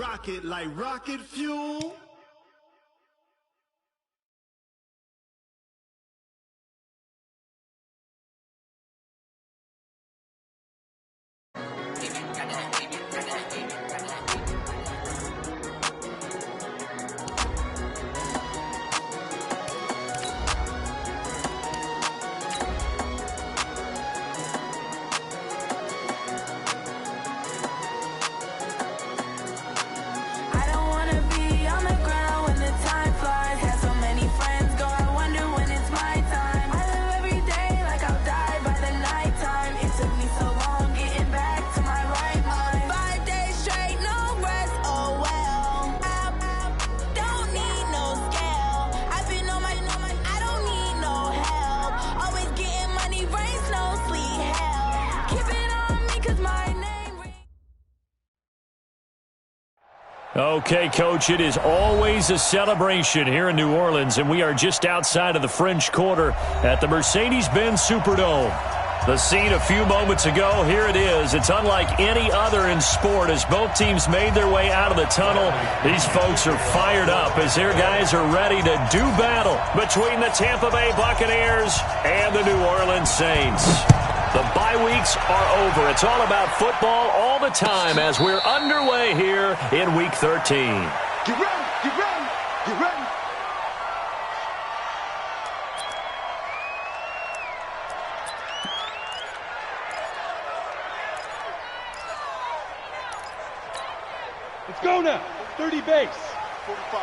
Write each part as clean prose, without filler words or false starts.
rocket like rocket fuel. Okay, Coach, it is always a celebration here in New Orleans, and we are just outside of the French Quarter at the Mercedes-Benz Superdome. The scene a few moments ago, here it is. It's unlike any other in sport as both teams made their way out of the tunnel. These folks are fired up as their guys are ready to do battle between the Tampa Bay Buccaneers and the New Orleans Saints. The bye weeks are over. It's all about football all the time as we're underway here in Week 13. Get ready, get ready, get ready. Let's go now. 30 base. 45.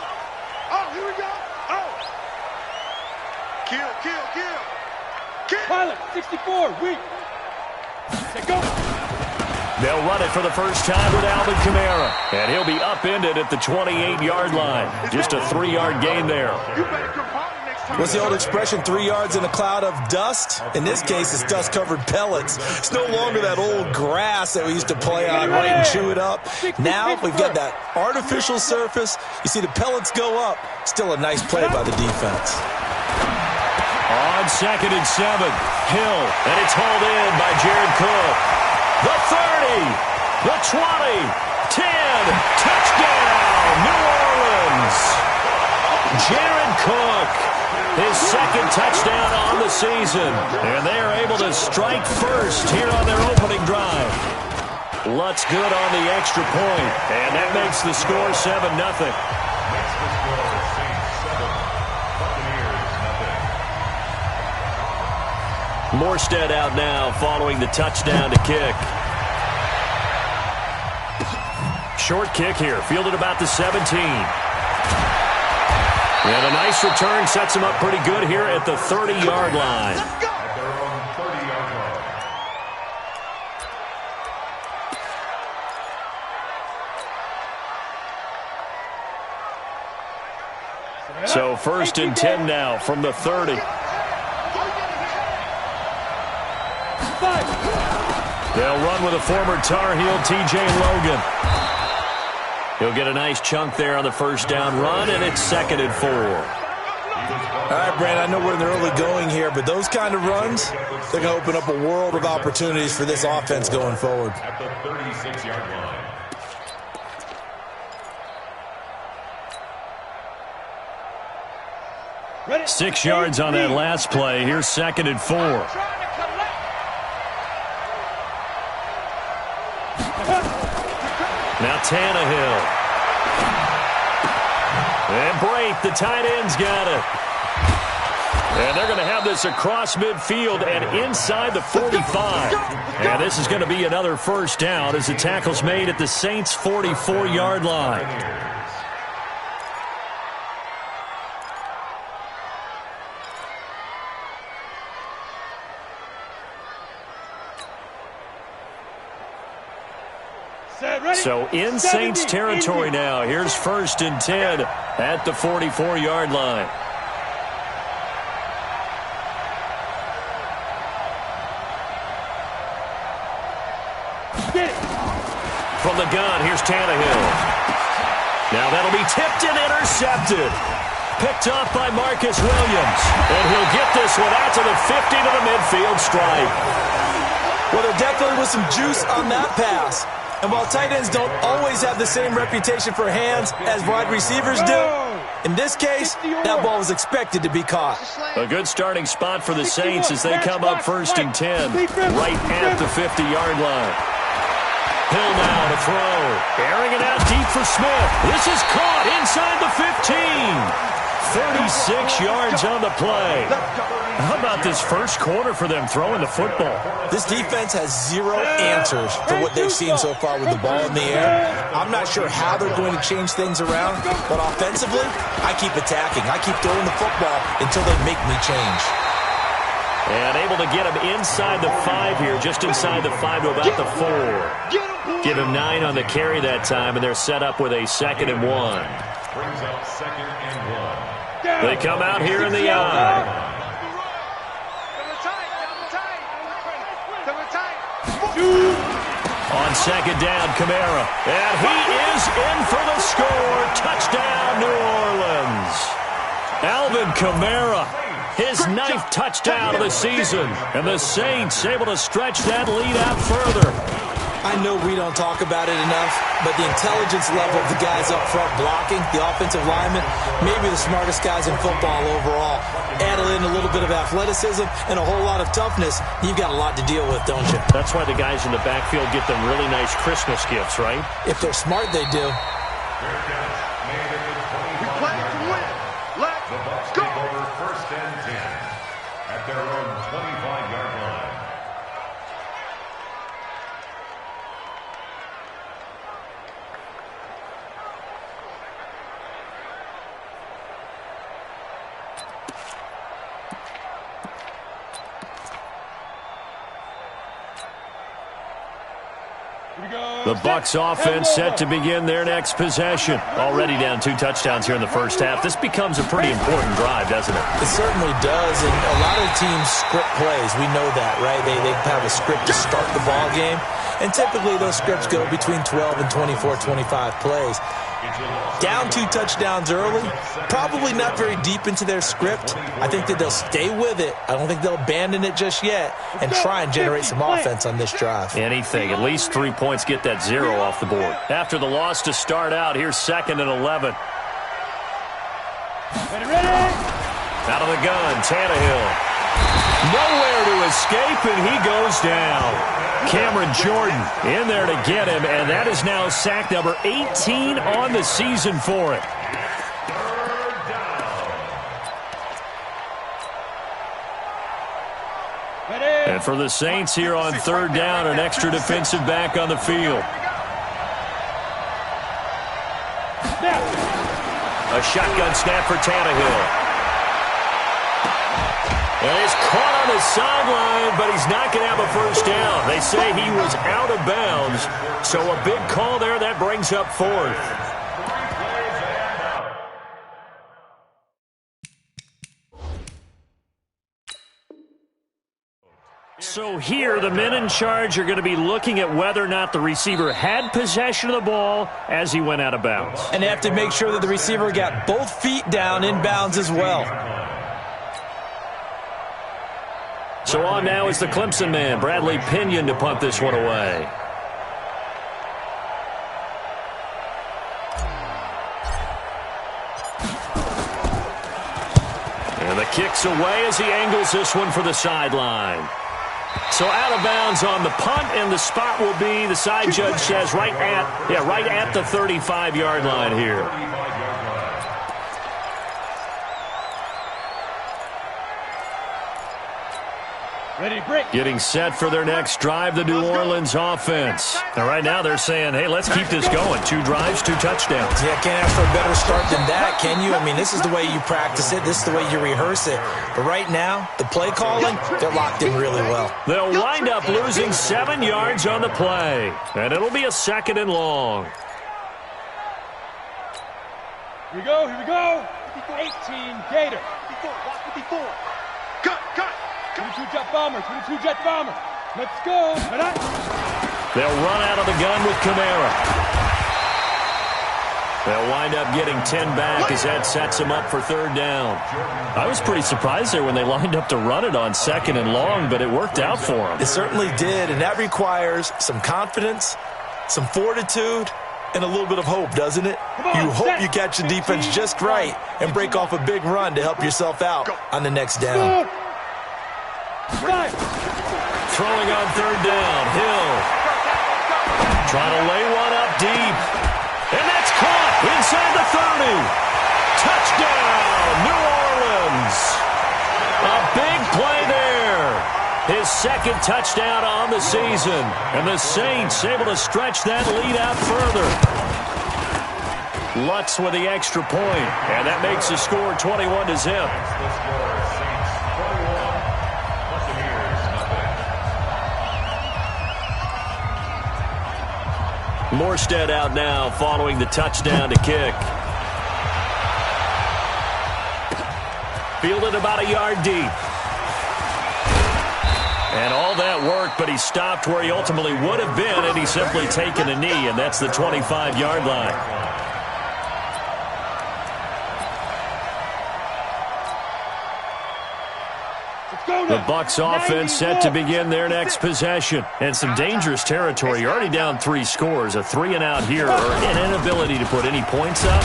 Oh, here we go. Oh. Kill, kill, kill. Kill. Pilot, 64, weak. Go. They'll run it for the first time with Alvin Kamara, and he'll be upended at the 28-yard line. Just a 3-yard gain there. You better come harder next time. What's the old expression, 3 yards in a cloud of dust? In this case, it's dust-covered pellets. It's no longer that old grass that we used to play on, right, and chew it up. Now we've got that artificial surface. You see the pellets go up. Still a nice play by the defense. On 2nd and 7, Hill, and it's hauled in by Jared Cook. The 30, the 20, 10, touchdown, New Orleans. Jared Cook, his second touchdown on the season, and they are able to strike first here on their opening drive. Lutz good on the extra point, and that makes the score 7-0. Morstead out now following the touchdown to kick. Short kick here, fielded about the 17. And a nice return sets him up pretty good here at the 30-yard line. So 1st and 10 now from the 30. They'll run with a former Tar Heel, T.J. Logan. He'll get a nice chunk there on the first down run, and it's 2nd and 4. All right, Brand, I know we're in the early going here, but those kind of runs, they're going to open up a world of opportunities for this offense going forward. At the 36-yard line. 6 yards on that last play. Here's 2nd and 4. Now Tannehill. And Brate, the tight end's got it. And they're going to have this across midfield and inside the 45. And this is going to be another first down as the tackle's made at the Saints' 44-yard line. So in Saints territory now. Here's 1st and 10 at the 44-yard line. From the gun, here's Tannehill. Now that'll be tipped and intercepted. Picked off by Marcus Williams. And he'll get this one out to the 50 to the midfield stripe. Well, there definitely was some juice on that pass. And while tight ends don't always have the same reputation for hands as wide receivers do, in this case, that ball was expected to be caught. A good starting spot for the Saints as they come up 1st and 10, right at the 50-yard line. Hill now to throw. Airing it out deep for Smith. This is caught inside the 15. 36 yards on the play. How about this first quarter for them throwing the football? This defense has zero answers for what they've seen so far with the ball in the air. I'm not sure how they're going to change things around, but offensively, I keep attacking. I keep throwing the football until they make me change. And able to get him inside the 5 here, just inside the 5 to about the 4. Give him 9 on the carry that time, and they're set up with a 2nd and 1. Brings up 2nd and 1. They come out here in the eye. On 2nd down, Kamara. And he is in for the score. Touchdown, New Orleans. Alvin Kamara, his 9th touchdown of the season. And the Saints able to stretch that lead out further. I know we don't talk about it enough, but the intelligence level of the guys up front blocking, the offensive linemen, maybe the smartest guys in football overall. Add in a little bit of athleticism and a whole lot of toughness, you've got a lot to deal with, don't you? That's why the guys in the backfield get them really nice Christmas gifts, right? If they're smart, they do. We play to win. Let's go. Take over 1st and 10 at their own 25-yard line. The Bucs offense set to begin their next possession. Already down 2 touchdowns here in the first half. This becomes a pretty important drive, doesn't it? It certainly does, and a lot of teams script plays. We know that, right? They have a script to start the ball game, and typically those scripts go between 12 and 24, 25 plays. Down 2 touchdowns early, probably not very deep into their script. I think that they'll stay with it. I don't think they'll abandon it just yet and try and generate some offense on this drive. Anything, at least 3 points, get that 0 off the board. After the loss to start out, here's 2nd and 11. Out of the gun, Tannehill. Nowhere to escape, and he goes down. Cameron Jordan in there to get him, and that is now sack number 18 on the season for it. And for the Saints here on 3rd down, an extra defensive back on the field. A shotgun snap for Tannehill. And he's caught on the sideline, but he's not going to have a first down. They say he was out of bounds, so a big call there. That brings up 4th. So here, the men in charge are going to be looking at whether or not the receiver had possession of the ball as he went out of bounds. And they have to make sure that the receiver got both feet down in bounds as well. So on now is the Clemson man, Bradley Pinion, to punt this one away. And the kick's away as he angles this one for the sideline. So out of bounds on the punt, and the spot will be, the side judge says, right at the 35-yard line here. Ready, break. Getting set for their next drive, the New Orleans offense. And right now they're saying, hey, let's keep this going. 2 drives, 2 touchdowns. Yeah, can't ask for a better start than that, can you? I mean, this is the way you practice it. This is the way you rehearse it. But right now, the play calling, they're locked in really well. They'll wind up losing 7 yards on the play. And it'll be a 2nd and long. Here we go, here we go. 18, Gator. 54. Cut. 22 jet bomber, 22 jet bomber. Let's go. They'll run out of the gun with Kamara. They'll wind up getting 10 back as that sets them up for 3rd down. I was pretty surprised there when they lined up to run it on 2nd and long, but it worked out for them. It certainly did, and that requires some confidence Some fortitude and a little bit of hope, doesn't it? You hope you catch the defense just right and break off a big run to help yourself out on the next down. Throwing on third down, Hill. Trying to lay one up deep. And that's caught inside the 30. Touchdown, New Orleans. A big play there. His second touchdown on the season. And the Saints able to stretch that lead out further. Lutz with the extra point. And that makes the score 21-0. Morstead out now following the touchdown to kick. Fielded about a yard deep. And all that work, but he stopped where he ultimately would have been had he simply taken a knee, and that's the 25-yard line. The Bucs offense set to begin their next possession. And some dangerous territory. You're already down 3 scores. A 3-and-out here, or an inability to put any points up.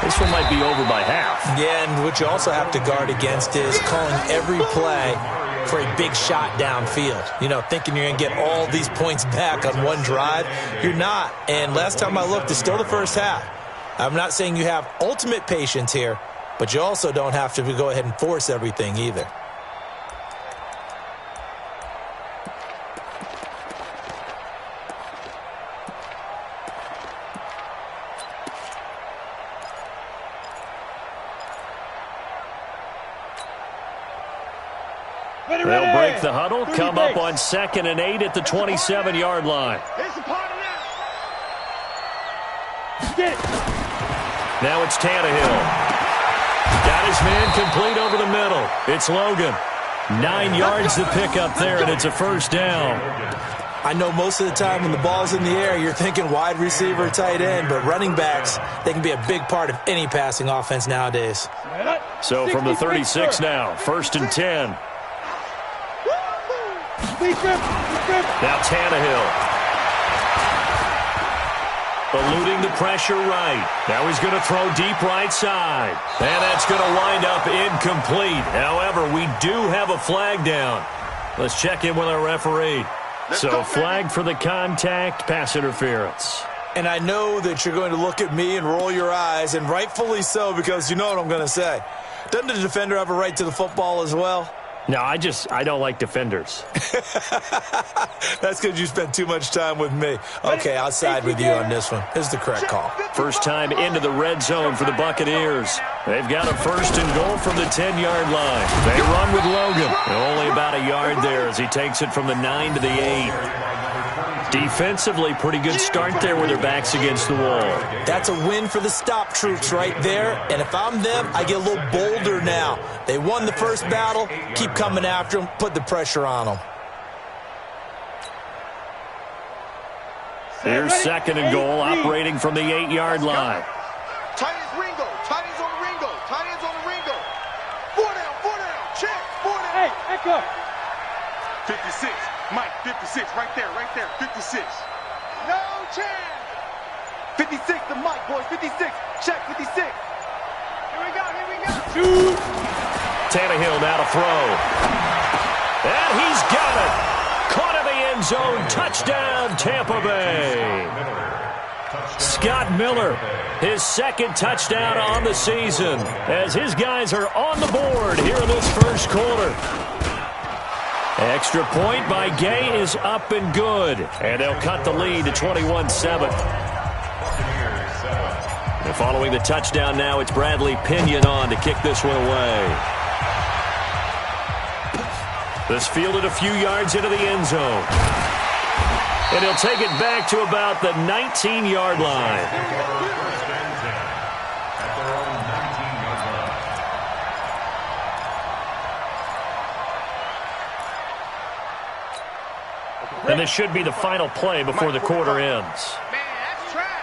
This one might be over by half. Yeah, and what you also have to guard against is calling every play for a big shot downfield. You know, thinking you're going to get all these points back on one drive. You're not. And last time I looked, it's still the first half. I'm not saying you have ultimate patience here, but you also don't have to go ahead and force everything either. They'll break the huddle, come up on 2nd and 8 at the 27-yard line. Now it's Tannehill. Got his man complete over the middle. It's Logan. 9 yards to pick up there, and it's a first down. I know most of the time when the ball's in the air, you're thinking wide receiver, tight end, but running backs, they can be a big part of any passing offense nowadays. So from the 36 now, 1st and 10. Now Tannehill. Eluding the pressure right. Now he's going to throw deep right side. And that's going to wind up incomplete. However, we do have a flag down. Let's check in with our referee. So flag for the contact, pass interference. And I know that you're going to look at me and roll your eyes, and rightfully so, because you know what I'm going to say. Doesn't the defender have a right to the football as well? No, I don't like defenders. That's because you spent too much time with me. Okay, I'll side with you on this one. This is the correct call. First time into the red zone for the Buccaneers. They've got a 1st and goal from the 10-yard line. They run with Logan. Only about a yard there as he takes it from the 9 to the 8. Defensively, pretty good start there with their backs against the wall. That's a win for the stop troops right there. And if I'm them, I get a little bolder now. They won the first battle. Keep coming after them. Put the pressure on them. Here's 2nd and goal, operating from the 8-yard line. Tight ends Ringo. Tight ends on the Ringo. Tight ends on the Ringo. 4 down. Check. 4 down. Hey, echo. 56. Mike, 56. Right there. 56. No chance. 56 to Mike, boys. 56. Check 56. Here we go. Shoot. Tannehill now to throw. And he's got it. Caught in the end zone. Touchdown, Tampa Bay. Scott Miller, his 2nd touchdown on the season, as his guys are on the board here in this first quarter. Extra point by Gay is up and good, and they'll cut the lead to 21-7. And following the touchdown now, it's Bradley Pinion on to kick this one away. This fielded a few yards into the end zone. And he'll take it back to about the 19-yard line. And this should be the final play before the quarter ends. Man, that's trash.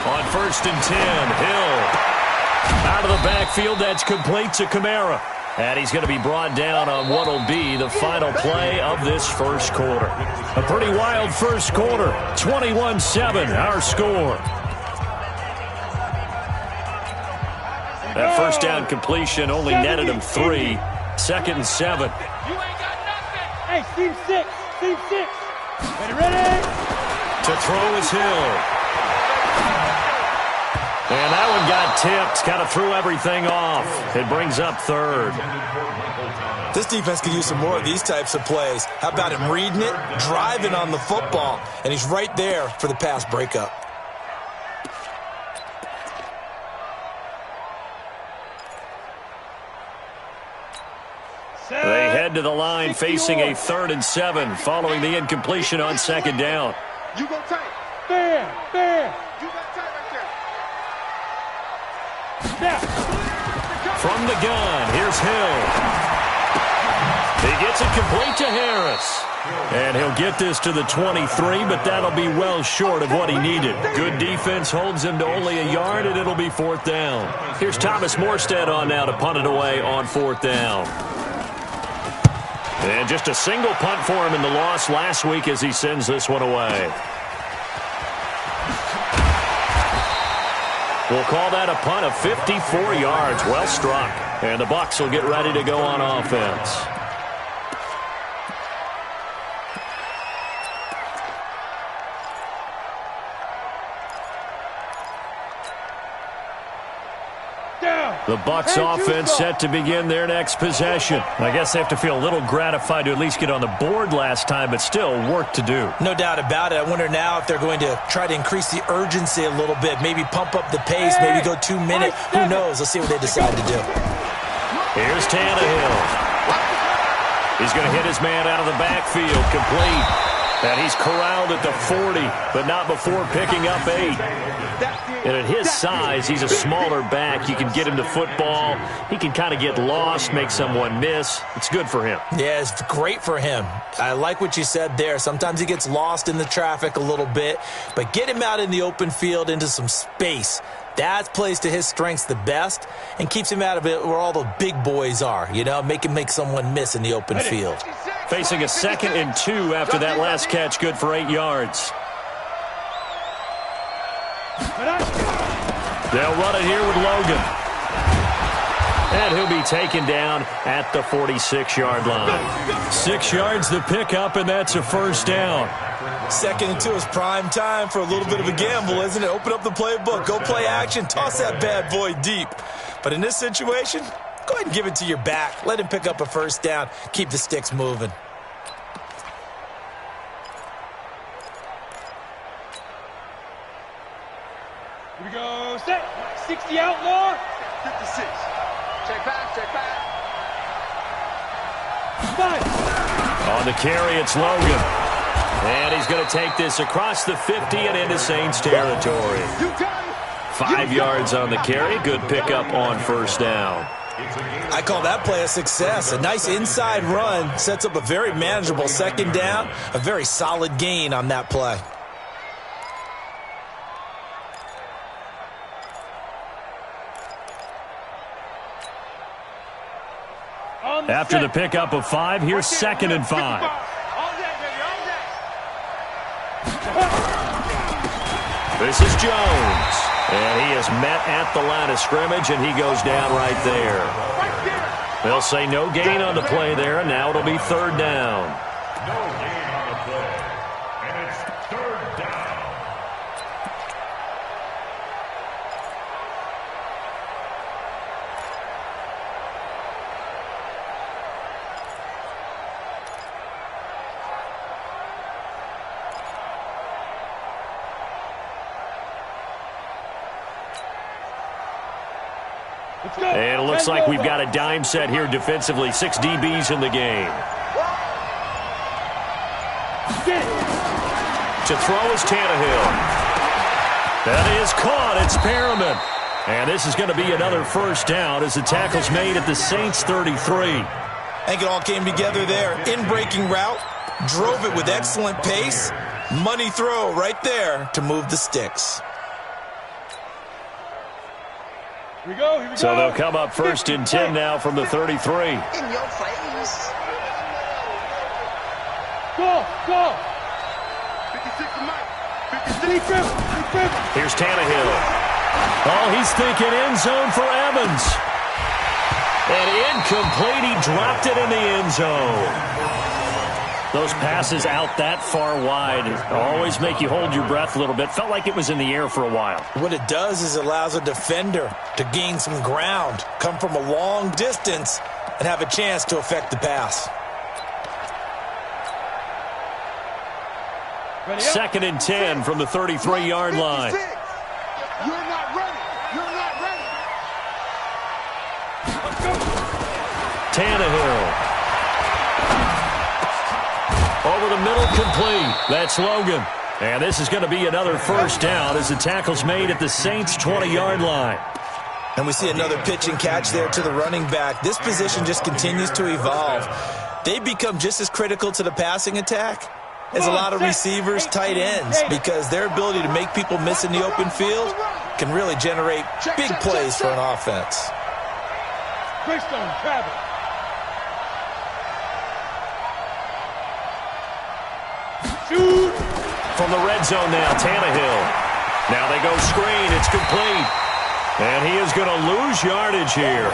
On 1st and 10, Hill. Out of the backfield, that's complete to Kamara. And he's going to be brought down on what will be the final play of this first quarter. A pretty wild first quarter. 21-7, our score. That first down completion only netted him 3. 2nd and 7. Hey, Steve 6. Steve 6. Ready? To throw is Hill. And that one got tipped. Kind of threw everything off. It brings up 3rd. This defense could use some more of these types of plays. How about him reading it, driving on the football, and he's right there for the pass breakup. They head to the line facing a 3rd and 7 following the incompletion on 2nd down. You go tight. Fair. You got tight right there. Snap. From the gun, here's Hill. He gets it complete to Harris. And he'll get this to the 23, but that'll be well short of what he needed. Good defense holds him to only a yard, and it'll be 4th down. Here's Thomas Morstead on now to punt it away on 4th down. And just a single punt for him in the loss last week as he sends this one away. We'll call that a punt of 54 yards. Well struck. And the Bucs will get ready to go on offense. The Bucs offense set to begin their next possession. I guess they have to feel a little gratified to at least get on the board last time, but still work to do. No doubt about it. I wonder now if they're going to try to increase the urgency a little bit, maybe pump up the pace, maybe go 2 minutes. Who knows? Let's see what they decide to do. Here's Tannehill. He's going to hit his man out of the backfield, complete. And he's corralled at the 40, but not before picking up 8. And at his size, he's a smaller back. You can get him to football. He can kind of get lost, make someone miss. It's good for him. Yeah, it's great for him. I like what you said there. Sometimes he gets lost in the traffic a little bit, but get him out in the open field into some space. That plays to his strengths the best and keeps him out of it where all the big boys are, you know, make someone miss in the open field. Facing a 2nd and 2 after that last catch, good for 8 yards. They'll run it here with Logan. And he'll be taken down at the 46-yard line. 6 yards the pickup, and that's a 1st down. 2nd and 2 is prime time for a little bit of a gamble, isn't it? Open up the playbook, go play action, toss that bad boy deep. But in this situation, go ahead and give it to your back. Let him pick up a 1st down. Keep the sticks moving. Here we go. Set. 60 outlaw. 56. Check back. 5. On the carry, it's Logan. And he's going to take this across the 50 and into Saints territory. 5 yards on the carry. Good pickup on 1st down. I call that play a success. A nice inside run sets up a very manageable 2nd down. A very solid gain on that play. After the pickup of 5, here's 2nd and 5. This is Jones. And he is met at the line of scrimmage, and he goes down right there. They'll say no gain on the play there, and now it'll be 3rd down. No gain on the play. And it's 3rd down. And it looks like we've got a dime set here defensively. 6 DBs in the game. To throw is Tannehill. That is caught. It's Perriman. And this is going to be another 1st down as the tackle's made at the Saints 33. I think it all came together there. In-breaking route, drove it with excellent pace. Money throw right there to move the sticks. Here we go, here we go. So they'll come up first and 10 now from the 33. In your face. Go, go. 56 to Mike. 56. Here's Tannehill. Oh, he's thinking end zone for Evans. And incomplete. He dropped it in the end zone. Those passes out that far wide always make you hold your breath a little bit. Felt like it was in the air for a while. What it does is it allows a defender to gain some ground, come from a long distance, and have a chance to affect the pass. Second and 10 from the 33-yard line. You're not ready. You're not ready. Tannehill. Over the middle, complete. That's Logan. And this is going to be another first down as the tackle's made at the Saints' 20-yard line. And we see another pitch and catch there to the running back. This position just continues to evolve. They become just as critical to the passing attack as a lot of receivers, tight ends, because their ability to make people miss in the open field can really generate big plays for an offense. Greystone, Travis. Shoot! From the red zone now, Tannehill. Now they go screen. It's complete. And he is going to lose yardage here.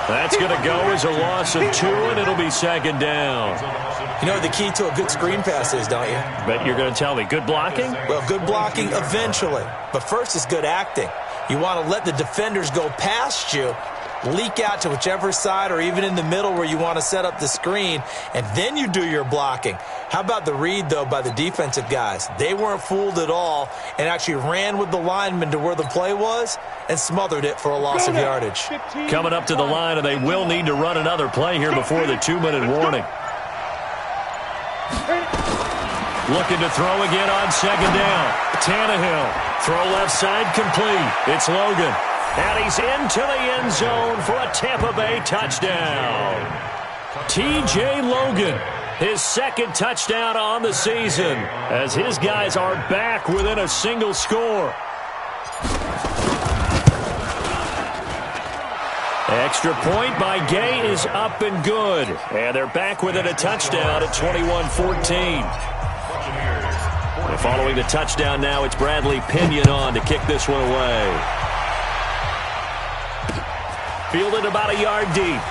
That's going to go as a loss of 2, and it'll be second down. You know what the key to a good screen pass is, don't you? Bet you're going to tell me. Good blocking? Well, good blocking eventually. But first is good acting. You want to let the defenders go past you, leak out to whichever side or even in the middle where you want to set up the screen, and then you do your blocking. How about the read, though, by the defensive guys? They weren't fooled at all and actually ran with the lineman to where the play was and smothered it for a loss of yardage. Coming up to the line, and they will need to run another play here before the 2-minute warning. Looking to throw again on second down. Tannehill. Throw left side, complete. It's Logan. And he's into the end zone for a Tampa Bay touchdown. T.J. Logan, his second touchdown on the season, as his guys are back within a single score. Extra point by Gay is up and good. And they're back within a touchdown at 21-14. Following the touchdown now, it's Bradley Pinion on to kick this one away. Fielded about a yard deep.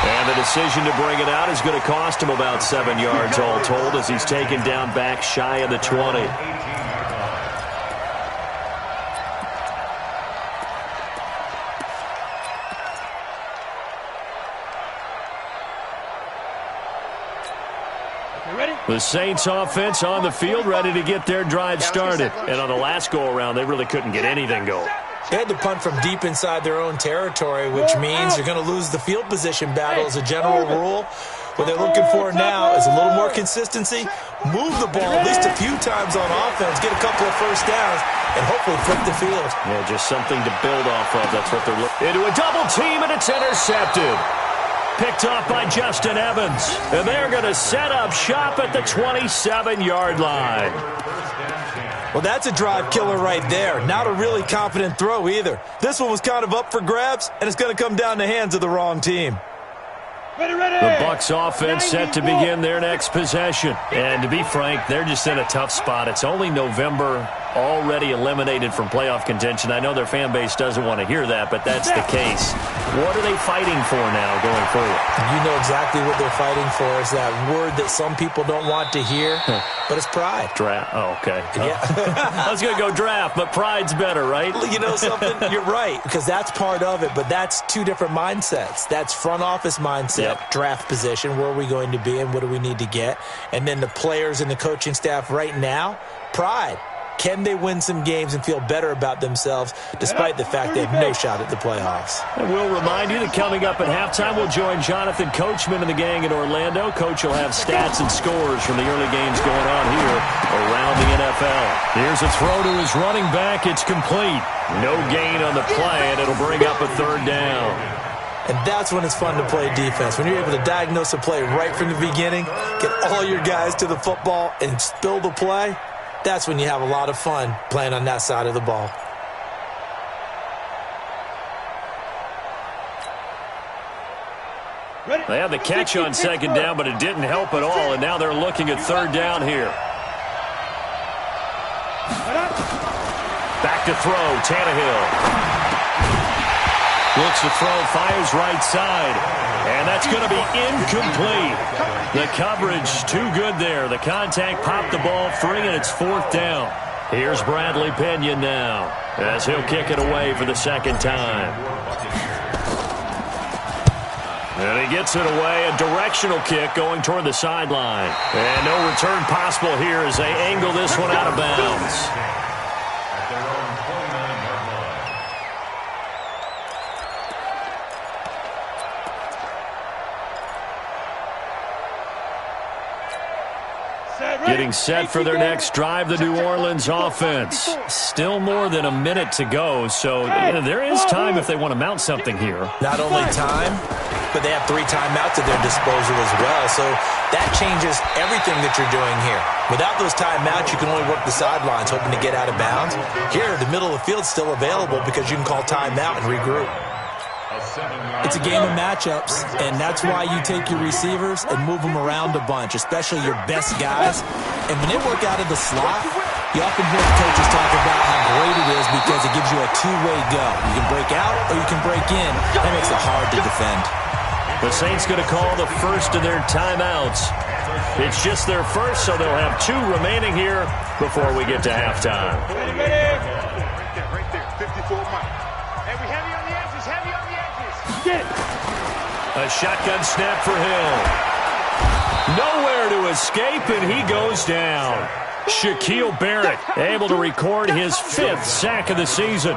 And the decision to bring it out is going to cost him about 7 yards all told as he's taken down back shy of the 20. The Saints offense on the field, ready to get their drive started. And on the last go-around, they really couldn't get anything going. They had to punt from deep inside their own territory, which means you're going to lose the field position battle as a general rule. What they're looking for now is a little more consistency, move the ball at least a few times on offense, get a couple of first downs, and hopefully flip the field. Yeah, just something to build off of. That's what they're looking. Into a double team, and it's intercepted. Picked off by Justin Evans. And they're going to set up shop at the 27-yard line. Well, that's a drive killer right there. Not a really confident throw either. This one was kind of up for grabs, and it's going to come down the hands of the wrong team. Ready, ready. The Bucs offense set to begin their next possession. And to be frank, they're just in a tough spot. It's only November, already eliminated from playoff contention. I know their fan base doesn't want to hear that, but that's the case. What are they fighting for now going forward? You know exactly what they're fighting for is that word that some people don't want to hear, but it's pride. Draft. Oh, okay. Yeah. I was going to go draft, but pride's better, right? You know something? You're right, because that's part of it, but that's two different mindsets. That's front office mindset, draft position, where are we going to be and what do we need to get? And then the players and the coaching staff right now, pride. Can they win some games and feel better about themselves despite the fact they have no shot at the playoffs? And we'll remind you that coming up at halftime, we'll join Jonathan Coachman and the gang in Orlando. Coach will have stats and scores from the early games going on here around the NFL. Here's a throw to his running back. It's complete. No gain on the play, and it'll bring up a third down. And that's when it's fun to play defense. When you're able to diagnose a play right from the beginning, get all your guys to the football, and spill the play, that's when you have a lot of fun playing on that side of the ball. They had the catch on second down, but it didn't help at all, and now they're looking at third down here. Back to throw, Tannehill. Looks to throw, fires right side, and that's going to be incomplete. The coverage too good there. The contact popped the ball free, and it's fourth down. Here's Bradley Pinion now, as he'll kick it away for the second time. And he gets it away, a directional kick going toward the sideline. And no return possible here as they angle this one out of bounds. At their own 29-yard line. Getting set for their next drive, the New Orleans offense. Still more than a minute to go, so there is time if they want to mount something here. Not only time, but they have 3 timeouts at their disposal as well, so that changes everything that you're doing here. Without those timeouts, you can only work the sidelines, hoping to get out of bounds. Here, the middle of the field's still available because you can call timeout and regroup. It's a game of matchups, and that's why you take your receivers and move them around a bunch, especially your best guys. And when they work out of the slot, you often hear the coaches talk about how great it is because it gives you a two-way go. You can break out or you can break in. That makes it hard to defend. The Saints going to call the first of their timeouts. It's just their first, so they'll have 2 remaining here before we get to halftime. Right there, 54 Mike. And we heavy on the edges, heavy on the edges. A shotgun snap for Hill. Nowhere to escape, and he goes down. Shaquille Barrett able to record his 5th sack of the season.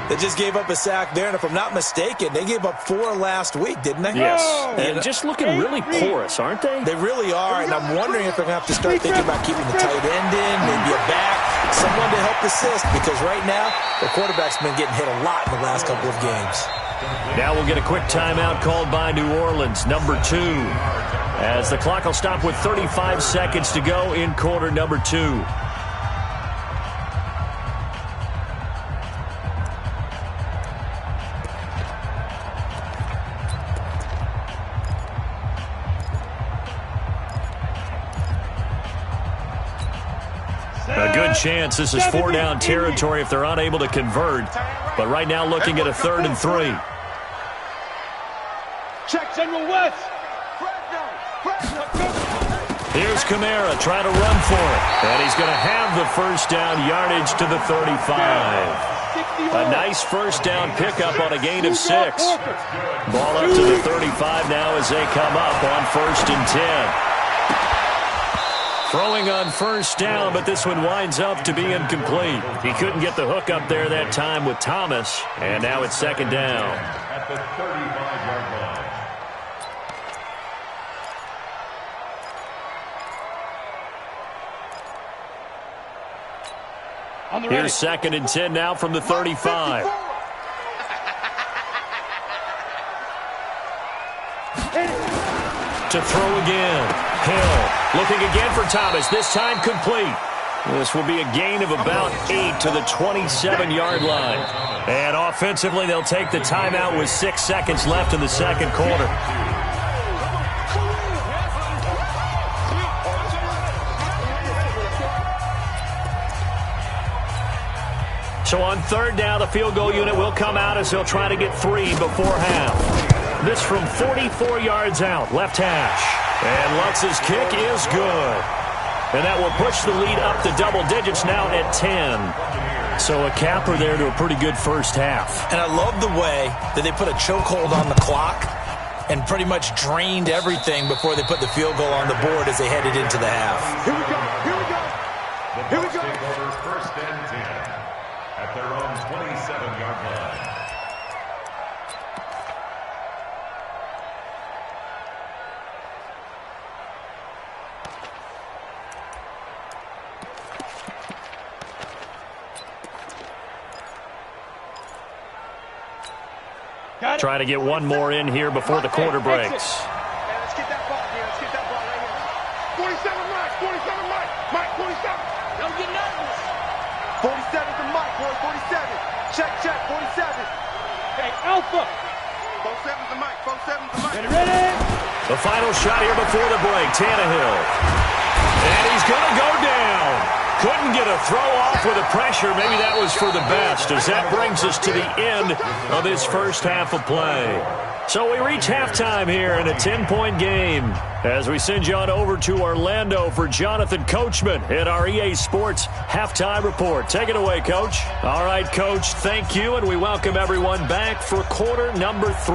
They just gave up a sack there, and if I'm not mistaken, they gave up 4 last week, didn't they? Yes, and just looking really porous, aren't they? They really are, and I'm wondering if they're going to have to start thinking about keeping the tight end in, maybe a back, someone to help assist, because right now, the quarterback's been getting hit a lot in the last couple of games. Now we'll get a quick timeout called by New Orleans, number 2. As the clock will stop with 35 seconds to go in quarter number 2. A good chance this is 4-down territory if they're unable to convert. But right now looking at a 3rd and 3. Check General West. Here's Kamara trying to run for it. And he's going to have the first down yardage to the 35. A nice first down pickup on a gain of 6. Ball up to the 35 now as they come up on 1st and 10. Throwing on first down, but this one winds up to be incomplete. He couldn't get the hook up there that time with Thomas, and now it's 2nd down. At the 35-yard line. Here's 2nd and 10 now from the 35. To throw again. Hill looking again for Thomas, this time complete. This will be a gain of about 8 to the 27-yard line. And offensively, they'll take the timeout with 6 seconds left in the 2nd quarter. So on 3rd down, the field goal unit will come out as they'll try to get 3 before half. This from 44 yards out, left hash. And Lutz's kick is good. And that will push the lead up to double digits now at 10. So a capper there to a pretty good first half. And I love the way that they put a chokehold on the clock and pretty much drained everything before they put the field goal on the board as they headed into the half. Here we go, here we go. Here we go. Take over 1st and 10 at their own 27-yard line. Try to get one more in here before the quarter breaks. Let's get that ball here. Let's get that ball right here. 47 Mike. 47 Mike. Mike, 47. Don't get nervous. 47 to Mike, boy. 47. Check, check. 47. Hey, Alpha. 4-7's the mic. 4-7's the mic. Ready, ready. The final shot here before the break. Tannehill. And he's going to go down. Couldn't get a throw off with the pressure. Maybe that was for the best, as that brings us to the end of this first half of play. So we reach halftime here in a 10-point game as we send you on over to Orlando for Jonathan Coachman at our EA Sports Halftime Report. Take it away, Coach. All right, Coach, thank you, and we welcome everyone back for quarter number 3.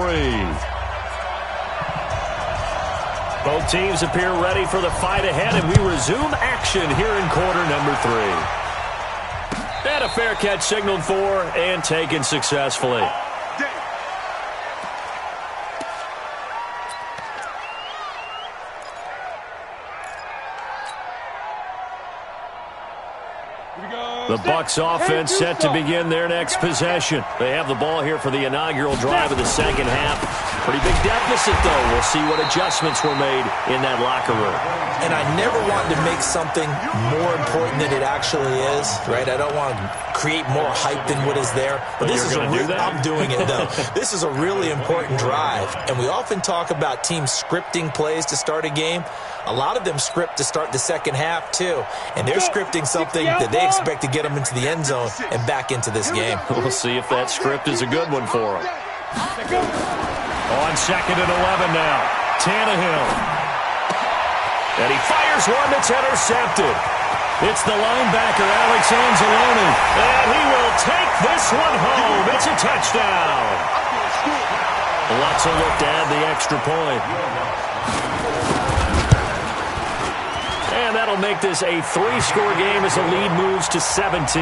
Both teams appear ready for the fight ahead, and we resume action here in quarter number 3. And a fair catch signaled for and taken successfully. The Bucs offense set to begin their next possession. They have the ball here for the inaugural drive of the second half. Pretty big deficit, though. We'll see what adjustments were made in that locker room. And I never want to make something more important than it actually is, right? I don't want to create more hype than what is there. But this is I'm doing it, though. This is a really important drive. And we often talk about teams scripting plays to start a game. A lot of them script to start the second half, too. And they're scripting something that they expect to get them into the end zone and back into this game. We'll see if that script is a good one for them. On 2nd and 11 now. Tannehill. And he fires one that's intercepted. It's the linebacker, Alex Anzalone. And he will take this one home. It's a touchdown. Lots of look to add the extra point. And that'll make this a 3-score game as the lead moves to 17.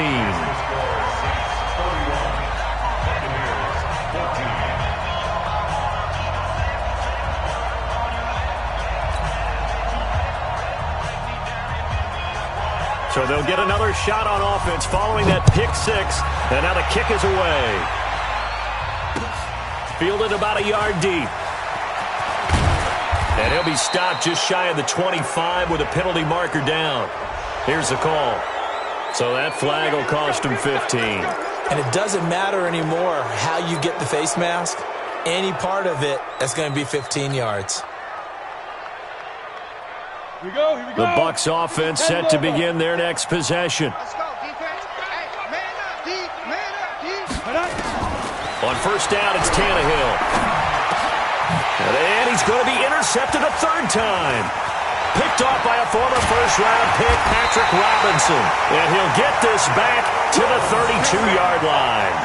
So they'll get another shot on offense following that pick 6. And now the kick is away. Fielded about a yard deep. And he'll be stopped just shy of the 25 with a penalty marker down. Here's the call. So that flag will cost him 15. And it doesn't matter anymore how you get the face mask. Any part of it, that's going to be 15 yards. Here we go, here we go. The Bucs offense set to begin their next possession. Let's go, defense. Hey, man up, D. Man up, D. On first down, it's Tannehill. And he's going to be intercepted a 3rd time. Picked off by a former first-round pick, Patrick Robinson. And he'll get this back to the 32-yard line.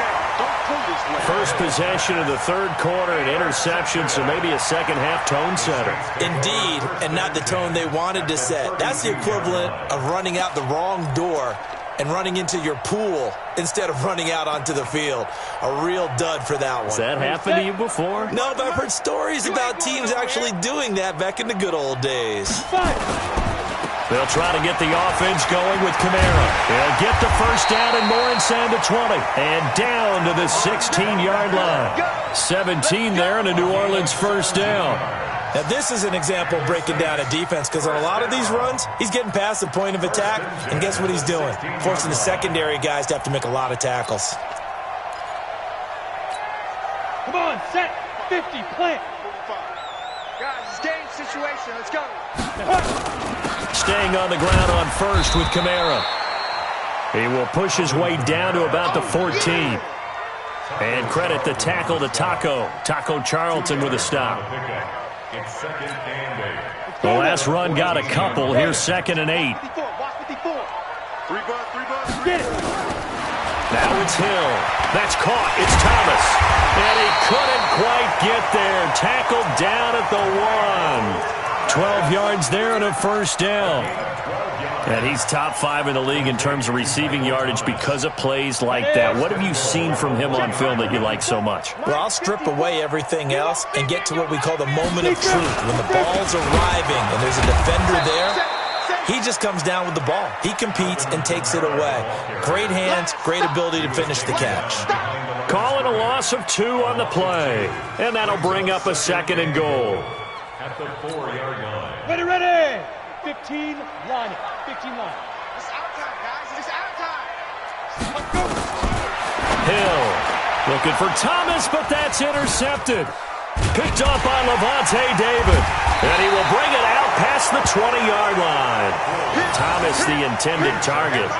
First possession of the 3rd quarter, an interception, so maybe a second-half tone setter. Indeed, and not the tone they wanted to set. That's the equivalent of running out the wrong door and running into your pool instead of running out onto the field. A real dud for that one. Has that happened to you before? No, but I've heard stories about teams actually doing that back in the good old days. They'll try to get the offense going with Kamara. They'll get the first down and more inside the 20. And down to the 16-yard line. 17 there and a New Orleans first down. Now, this is an example of breaking down a defense, because on a lot of these runs, he's getting past the point of attack, and guess what he's doing? Forcing the secondary guys to have to make a lot of tackles. Come on, set, 50, plant. Guys, it's game situation. Let's go. Staying on the ground on first with Kamara. He will push his way down to about the 14. And credit the tackle to Taco Charlton with a stop. The last run got a couple. Here's 2nd and 8. Now it's Hill. That's caught. It's Thomas. And he couldn't quite get there. Tackled down at the 1. 12 yards there and a first down. And he's top 5 in the league in terms of receiving yardage because of plays like that. What have you seen from him on film that you like so much? Well, I'll strip away everything else and get to what we call the moment of truth. When the ball's arriving and there's a defender there, he just comes down with the ball. He competes and takes it away. Great hands, great ability to finish the catch. Calling a loss of 2 on the play. And that'll bring up a 2nd and goal. At the 4-yard line. Ready, ready. 15, line it. 15 line. It's our time, guys. It's our time. Hill looking for Thomas, but that's intercepted. Picked up by Levante David. And he will bring it out past the 20-yard line. Thomas, the intended target.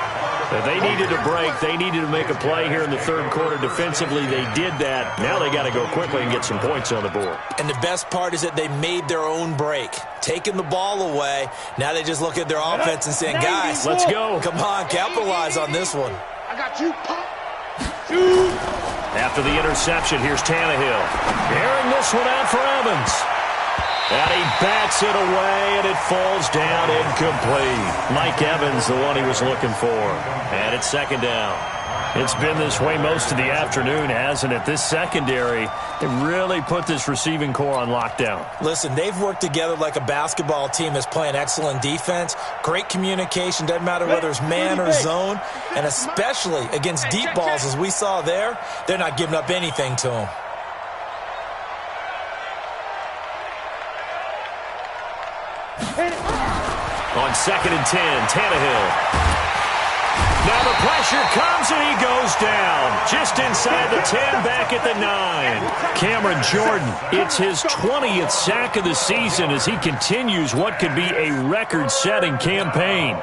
If they needed a break, they needed to make a play here in the third quarter defensively. They did that. Now they got to go quickly and get some points on the board. And the best part is that they made their own break. Taking the ball away. Now they just look at their offense and saying, guys, let's go. Come on, capitalize on this one. I got you, pop. After the interception, here's Tannehill. Airing this one out for Evans. And he bats it away, and it falls down incomplete. Mike Evans, the one he was looking for. And it's second down. It's been this way most of the afternoon, hasn't it? This secondary, they really put this receiving core on lockdown. Listen, they've worked together like a basketball team that's playing excellent defense. Great communication, doesn't matter whether it's man or zone. And especially against deep balls, as we saw there, they're not giving up anything to them. On 2nd and 10, Tannehill. Now the pressure comes and he goes down. Just inside the 10, back at the 9. Cameron Jordan, it's his 20th sack of the season as he continues what could be a record-setting campaign.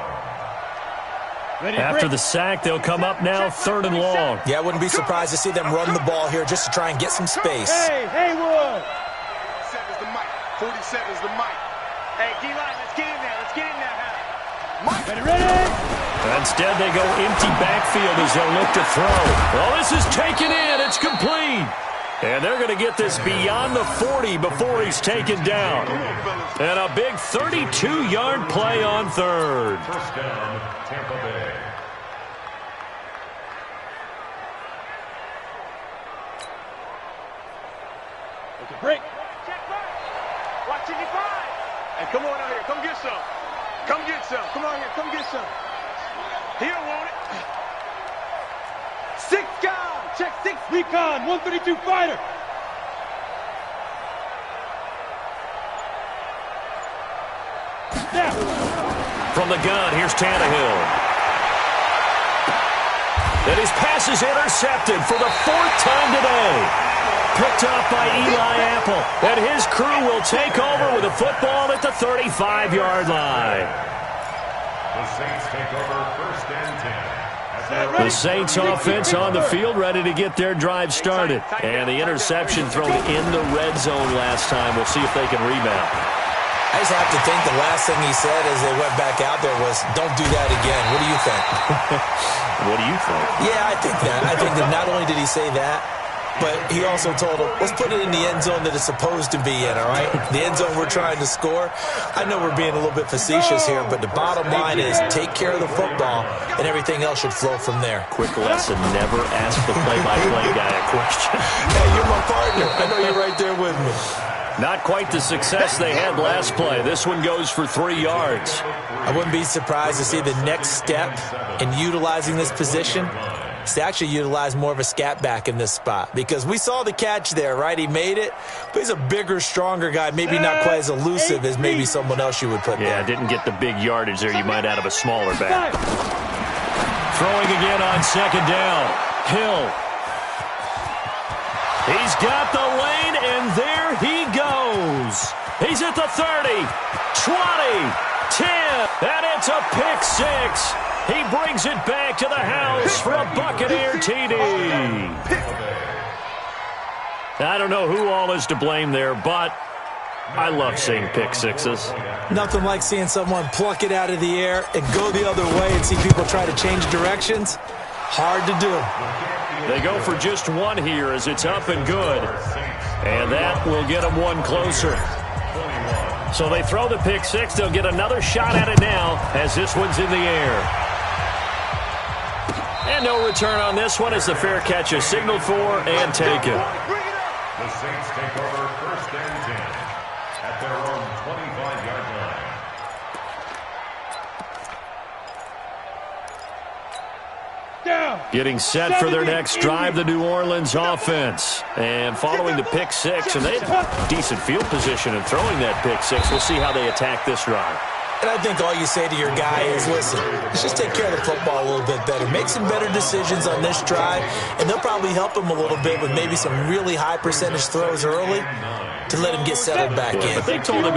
After the sack, they'll come up now 3rd and long. Yeah, I wouldn't be surprised to see them run the ball here just to try and get some space. Hey, Haywood! 47's the mic. 47's the mic. Hey, D-line, let's get in there. Let's get in there, huh? Ready? Instead, they go empty backfield as they'll look to throw. Well, this is taken in. It's complete. And they're going to get this beyond the 40 before he's taken down. And a big 32-yard play on 3rd. First down, Tampa Bay. Take a break. Check right. Watch it, divide. Hey, come on out here. Come get some. Come get some. Come on here. Come get some. He don't want it. 6 guys. Check 6. Recon. 132 fighter. Snap. From the gun, here's Tannehill. And his pass is intercepted for the 4th time today. Picked up by Eli Apple. And his crew will take over with a football at the 35-yard line. The Saints take over 1st and 10. The Saints offense on the field, ready to get their drive started. And the interception thrown in the red zone last time. We'll see if they can rebound. I just have to think the last thing he said as they went back out there was, don't do that again. What do you think? What do you think? Yeah, I think that. I think that not only did he say that, but he also told him, let's put it in the end zone that it's supposed to be in, all right? The end zone we're trying to score. I know we're being a little bit facetious here, but the bottom line is take care of the football, and everything else should flow from there. Quick lesson, never ask the play-by-play guy a question. Hey, you're my partner. I know you're right there with me. Not quite the success they had last play. This one goes for 3 yards. I wouldn't be surprised to see the next step in utilizing this position is to actually utilize more of a scat back in this spot, because we saw the catch there, right? He made it, but he's a bigger, stronger guy, maybe not quite as elusive as maybe someone else you would put there. Yeah, didn't get the big yardage there you might out of a smaller back. Throwing again on 2nd down. Hill. He's got the lane, and there he goes. He's at the 30, 20, 10, and it's a pick 6. He brings it back to the house for a Buccaneer TD. I don't know who all is to blame there, but I love seeing pick sixes. Nothing like seeing someone pluck it out of the air and go the other way and see people try to change directions. Hard to do. They go for just one here as it's up and good. And that will get them one closer. So they throw the pick six. They'll get another shot at it now as this one's in the air. And no return on this one as the fair catch is signaled for and taken. The Saints take over 1st and 10 at their own 25-yard line. Down. Getting set for their next drive, the New Orleans offense. And following the pick six, and they have decent field position in throwing that pick six. We'll see how they attack this drive. And I think all you say to your guy is, listen, let's just take care of the football a little bit better. Make some better decisions on this drive, and they'll probably help him a little bit with maybe some really high percentage throws early to let him get settled back in. But they told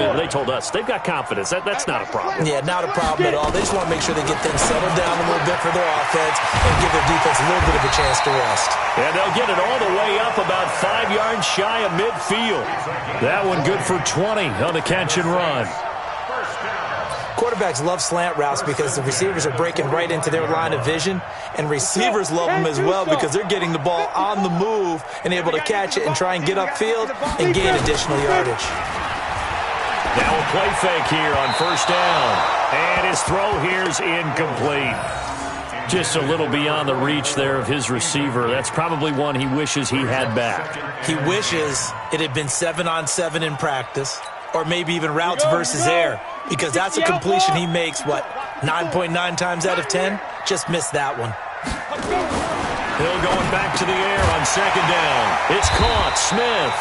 us they've got confidence. That's not a problem. Yeah, not a problem at all. They just want to make sure they get things settled down a little bit for their offense and give their defense a little bit of a chance to rest. And they'll get it all the way up about 5 yards shy of midfield. That one good for 20 on the catch and run. Quarterbacks love slant routes because the receivers are breaking right into their line of vision, and receivers love them as well because they're getting the ball on the move and able to catch it and try and get upfield and gain additional yardage. Now a play fake here on first down. And his throw here's incomplete. Just a little beyond the reach there of his receiver. That's probably one he wishes he had back. He wishes it had been 7-on-7 in practice, or maybe even routes versus air, because that's a completion he makes, 9.9 times out of 10? Just missed that one. Hill going back to the air on second down. It's caught. Smith.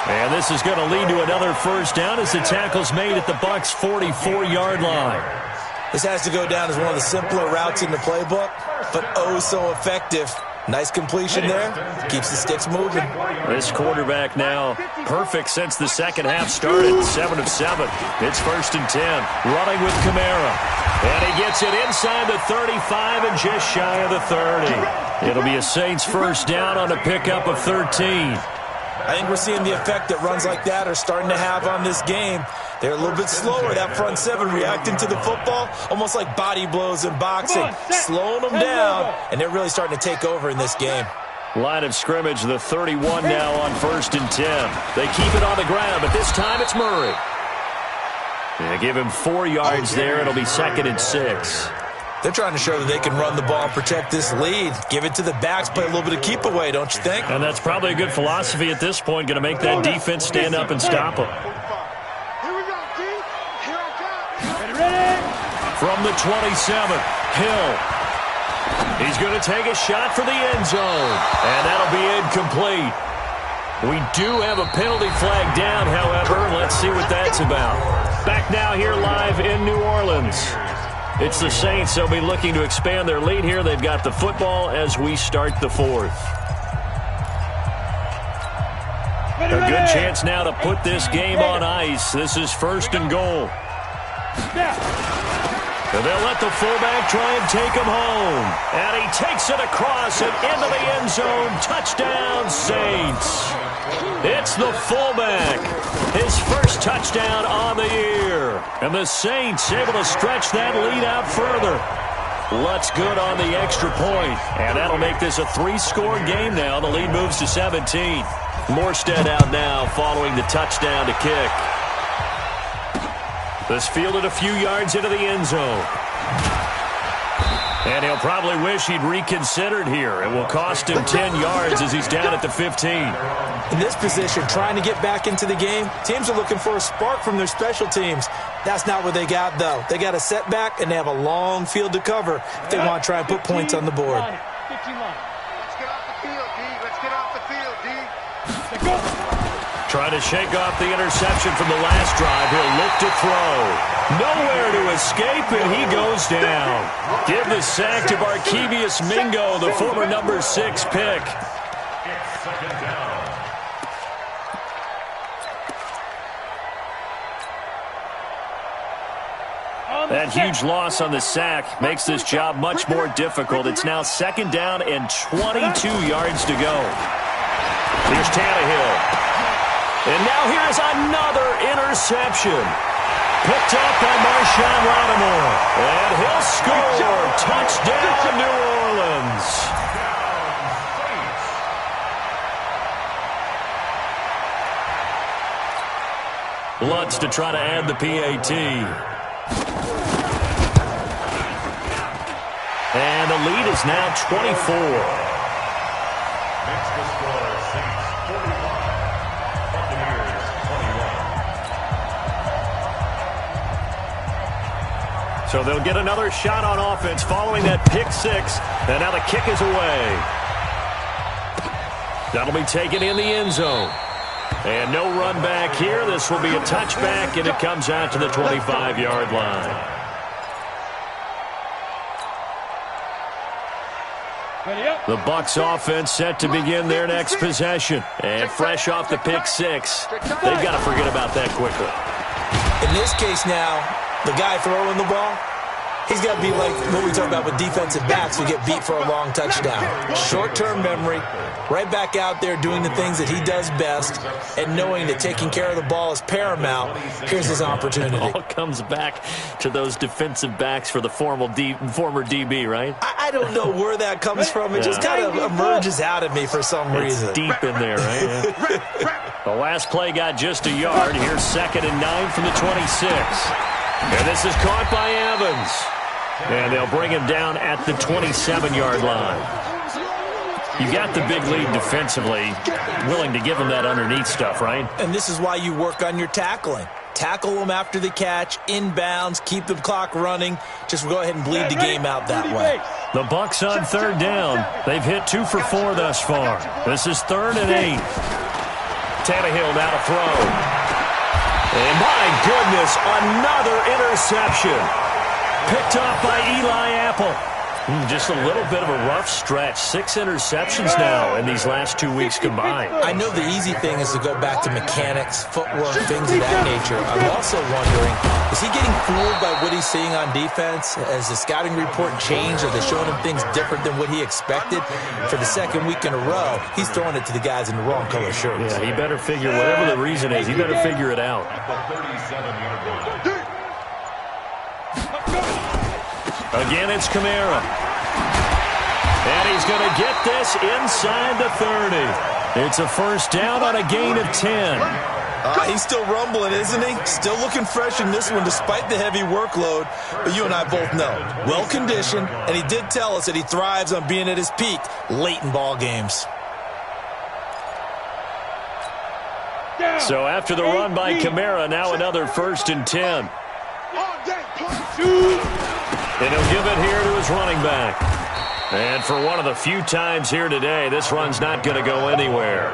And this is going to lead to another first down as the tackle's made at the Bucs' 44-yard line. This has to go down as one of the simpler routes in the playbook, but oh so effective. Nice completion there. Keeps the sticks moving. This quarterback now perfect since the second half started. 7 of 7. It's first and 10. Running with Kamara. And he gets it inside the 35 and just shy of the 30. It'll be a Saints first down on a pickup of 13. I think we're seeing the effect that runs like that are starting to have on this game. They're a little bit slower, that front seven, reacting to the football, almost like body blows in boxing, slowing them down, and they're really starting to take over in this game. Line of scrimmage, the 31 now on first and 10. They keep it on the ground, but this time it's Murray. They give him 4 yards there. It'll be second and 6. They're trying to show that they can run the ball and protect this lead. Give it to the backs, play a little bit of keep away, don't you think? And that's probably a good philosophy at this point, going to make that defense stand up and stop them. From the 27, Hill. He's going to take a shot for the end zone, and that'll be incomplete. We do have a penalty flag down, however. Let's see what that's about. Back now here live in New Orleans. It's the Saints. They'll be looking to expand their lead here. They've got the football as we start the fourth. A good chance now to put this game on ice. This is first and goal. And they'll let the fullback try and take him home. And he takes it across and into the end zone. Touchdown, Saints. It's the fullback. His first touchdown on the year. And the Saints able to stretch that lead out further. Lutz good on the extra point. And that'll make this a 3-score game now. The lead moves to 17. Morstead out now following the touchdown to kick. This fielded a few yards into the end zone. And he'll probably wish he'd reconsidered here. It will cost him 10 yards as he's down at the 15. In this position, trying to get back into the game, teams are looking for a spark from their special teams. That's not what they got, though. They got a setback, and they have a long field to cover if they want to try and put points on the board. Let's get off the field, D. Let's get off the field, D. Trying to shake off the interception from the last drive. He'll look to throw. Nowhere to escape, and he goes down. Give the sack to Barkevius Mingo, the former number 6 pick. It's second down. That huge loss on the sack makes this job much more difficult. It's now second down and 22 yards to go. Here's Tannehill. And now here's another interception. Picked up by Marshawn Lattimore. And he'll score. Touchdown, New Orleans. Lutz to try to add the PAT. And the lead is now 24. Makes the score Saints 45. Buccaneers 21. So they'll get another shot on offense following that pick 6. And now the kick is away. That'll be taken in the end zone. And no run back here. This will be a touchback, and it comes out to the 25-yard line. The Bucs offense set to begin their next possession. And fresh off the pick six, they've got to forget about that quickly. In this case now, the guy throwing the ball, he's got to be like what we talk about with defensive backs who get beat for a long touchdown. Short-term memory, right back out there doing the things that he does best, and knowing that taking care of the ball is paramount. Here's his opportunity. It all comes back to those defensive backs for the former DB, right? I don't know where that comes from. It just kind of emerges out of me for some reason. It's deep in there, right? The last play got just a yard. Here's 2nd and 9 from the 26. And this is caught by Evans. And they'll bring him down at the 27-yard line. You got the big lead defensively, willing to give him that underneath stuff, right? And this is why you work on your tackling. Tackle them after the catch, inbounds, keep the clock running. Just go ahead and bleed the game out that way. The Bucs on 3rd down. They've hit 2 for 4 thus far. This is 3rd and 8. Tannehill now to throw. And my goodness, another interception. Picked off by Eli Apple. Just a little bit of a rough stretch. 6 interceptions now in these last 2 weeks combined. I know the easy thing is to go back to mechanics, footwork, things of that nature. I'm also wondering, is he getting fooled by what he's seeing on defense? Has the scouting report changed? Are they showing him things different than what he expected? For the 2nd week in a row, he's throwing it to the guys in the wrong color shirts. Yeah, he better figure, whatever the reason is, he better figure it out. Again, it's Kamara. And he's going to get this inside the 30. It's a 1st down on a gain of 10. He's still rumbling, isn't he? Still looking fresh in this one despite the heavy workload. But you and I both know, well-conditioned, and he did tell us that he thrives on being at his peak late in ball games. So after the run by Kamara, now another 1st and 10. And he'll give it here to his running back. And for one of the few times here today, this run's not going to go anywhere.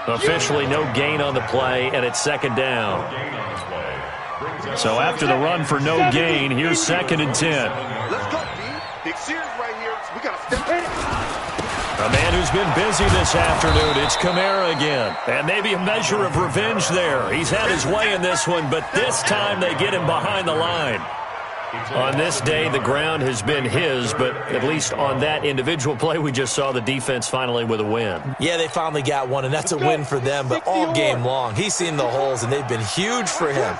Officially no gain on the play, and it's 2nd down. So after the run for no gain, here's 2nd and 10. Let's go, D. Big series right here. We got to step in. A man who's been busy this afternoon. It's Kamara again. And maybe a measure of revenge there. He's had his way in this one, but this time they get him behind the line. On this day, the ground has been his, but at least on that individual play, we just saw the defense finally with a win. Yeah, they finally got one, and that's a win for them, but all game long, he's seen the holes, and they've been huge for him.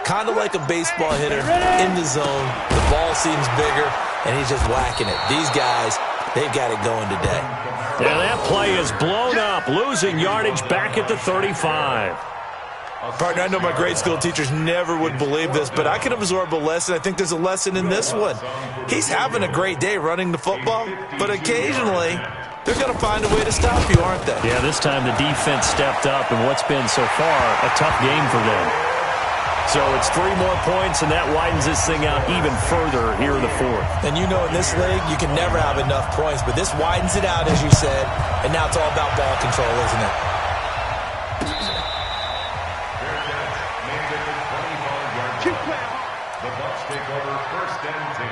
Kind of like a baseball hitter in the zone. The ball seems bigger, and he's just whacking it. These guys, they've got it going today. Yeah, that play is blown up, losing yardage back at the 35. Partner, I know my grade school teachers never would believe this, but I can absorb a lesson. I think there's a lesson in this one. He's having a great day running the football, but occasionally they're going to find a way to stop you, aren't they? Yeah, this time the defense stepped up in what's been so far a tough game for them. So it's 3 more points, and that widens this thing out even further here in the 4th. And you know in this league, you can never have enough points, but this widens it out, as you said, and now it's all about ball control, isn't it? The Bucs take over 1st and 10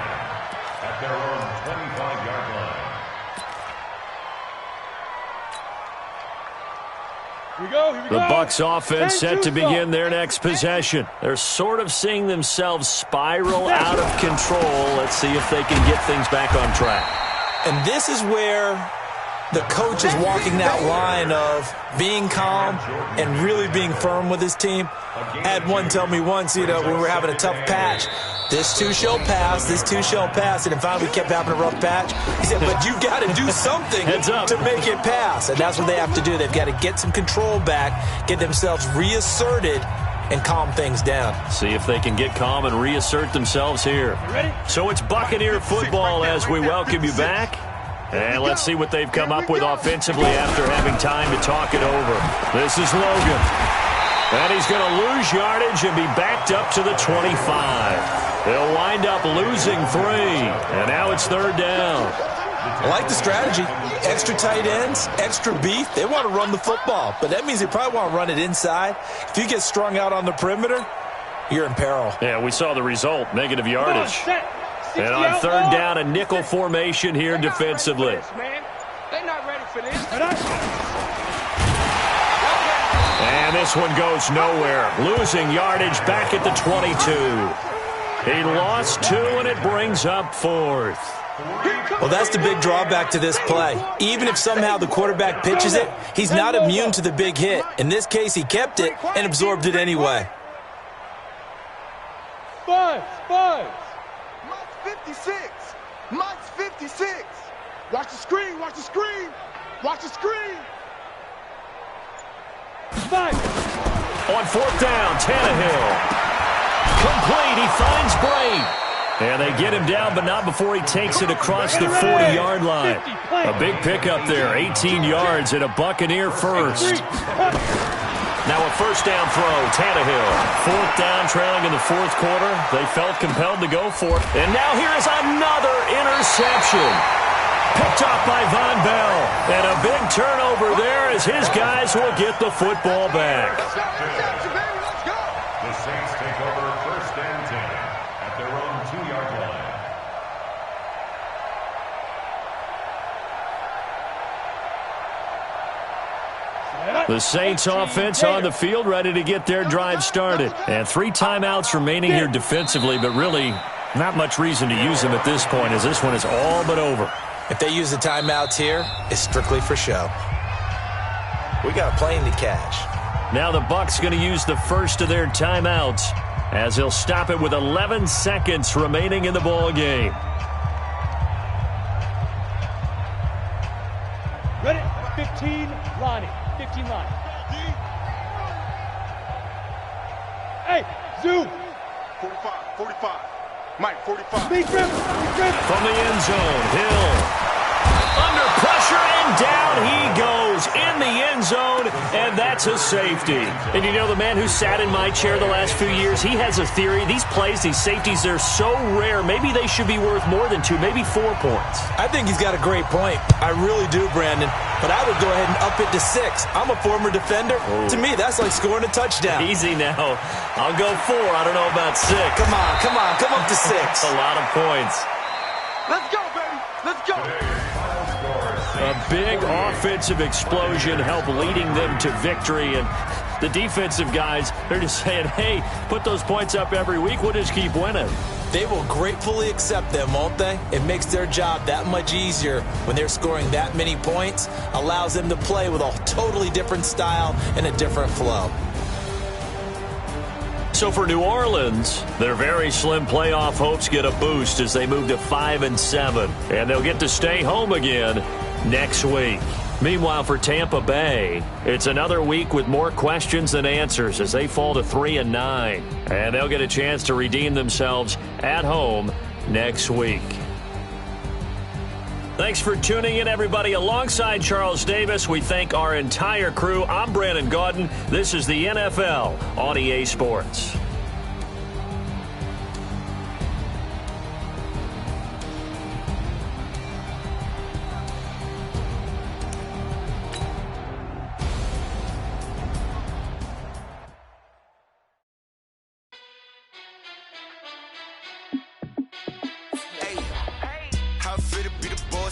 at their own 25-yard line. Here we go. The Bucs offense set to begin their next possession. They're sort of seeing themselves spiral out of control. Let's see if they can get things back on track. And this is where the coach is walking that line of being calm and really being firm with his team. I had one tell me once, when we were having a tough patch, this too shall pass, this too shall pass. And finally we kept having a rough patch. He said, but you've got to do something to make it pass. And that's what they have to do. They've got to get some control back, get themselves reasserted, and calm things down. See if they can get calm and reassert themselves here. So it's Buccaneer football as we welcome you back. And let's see what they've come up with offensively after having time to talk it over. This is Logan. And he's going to lose yardage and be backed up to the 25. They'll wind up losing 3. And now it's 3rd down. I like the strategy. Extra tight ends, extra beef. They want to run the football, but that means they probably want to run it inside. If you get strung out on the perimeter, you're in peril. Yeah, we saw the result, negative yardage. 60 And on out third more. down, a nickel formation here defensively. They're not ready for this. And this one goes nowhere. Losing yardage back at the 22. He lost 2, and it brings up 4th. Well, that's the big drawback to this play. Even if somehow the quarterback pitches it, he's not immune to the big hit. In this case, he kept it and absorbed it anyway. Five. Mike's 56. Mike's 56. Watch the screen. Watch the screen. Watch the screen. 5. On 4th down, Tannehill. Complete. He finds Bray. And they get him down, but not before he takes it across the 40-yard line. A big pickup there, 18 yards and a Buccaneer first. Now a first down throw, Tannehill. 4th down, trailing in the 4th quarter. They felt compelled to go for it. And now here is another interception. Picked off by Von Bell. And a big turnover there as his guys will get the football back. The Saints take over 1st and 10 at their own 2-yard line. The Saints offense on the field, ready to get their drive started. And 3 timeouts remaining here defensively, but really not much reason to use them at this point as this one is all but over. If they use the timeouts here, it's strictly for show. We got a plane to catch. Now the Bucs going to use the first of their timeouts as they'll stop it with 11 seconds remaining in the ball game. Ready? 15, Lonnie. 15 line. Hey, zoom. 45. Mike, 45. Speed grip. From the end zone, Hill. Under pressure, and down he goes in the end zone, and that's a safety. And you know, the man who sat in my chair the last few years, he has a theory. These plays, these safeties, they're so rare. Maybe they should be worth more than 2, maybe 4 points. I think he's got a great point. I really do, Brandon. But I would go ahead and up it to 6. I'm a former defender. Oh. To me, that's like scoring a touchdown. Easy now. I'll go 4. I don't know about 6. Come on. Come up to 6. That's a lot of points. Let's go, baby. Let's go. A big offensive explosion helped leading them to victory. And the defensive guys, they're just saying, hey, put those points up every week. We'll just keep winning. They will gratefully accept them, won't they? It makes their job that much easier when they're scoring that many points. Allows them to play with a totally different style and a different flow. So for New Orleans, their very slim playoff hopes get a boost as they move to 5-7. And they'll get to stay home again next week. Meanwhile, for Tampa Bay, it's another week with more questions than answers as they fall to 3-9. And they'll get a chance to redeem themselves at home next week. Thanks for tuning in, everybody. Alongside Charles Davis, we thank our entire crew. I'm Brandon Gaudin. This is the NFL on EA Sports.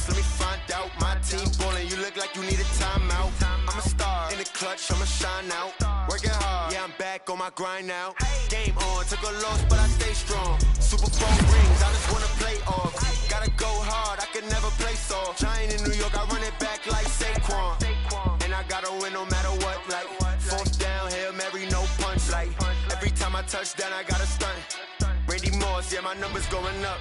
Let me find out my team ballin'. You look like you need a timeout. I'm a star in the clutch, I'ma shine out. Working hard, yeah, I'm back on my grind now. Game on, took a loss, but I stay strong. Super Bowl rings, I just wanna play off. Gotta go hard, I can never play soft. Giant in New York, I run it back like Saquon. And I gotta win no matter what, like 4th down, Hail Mary, no punch. Like every time I touch down, I gotta stunt. Randy Moss, yeah, my numbers going up.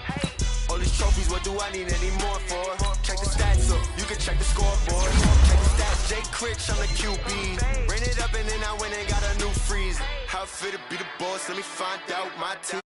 All these trophies, what do I need any more for? Check the stats up, you can check the scoreboard. Check the stats, Jay Critch, I'm the QB. Ran it up and then I went and got a new freeze. How it feel to be the boss, let me find out my team.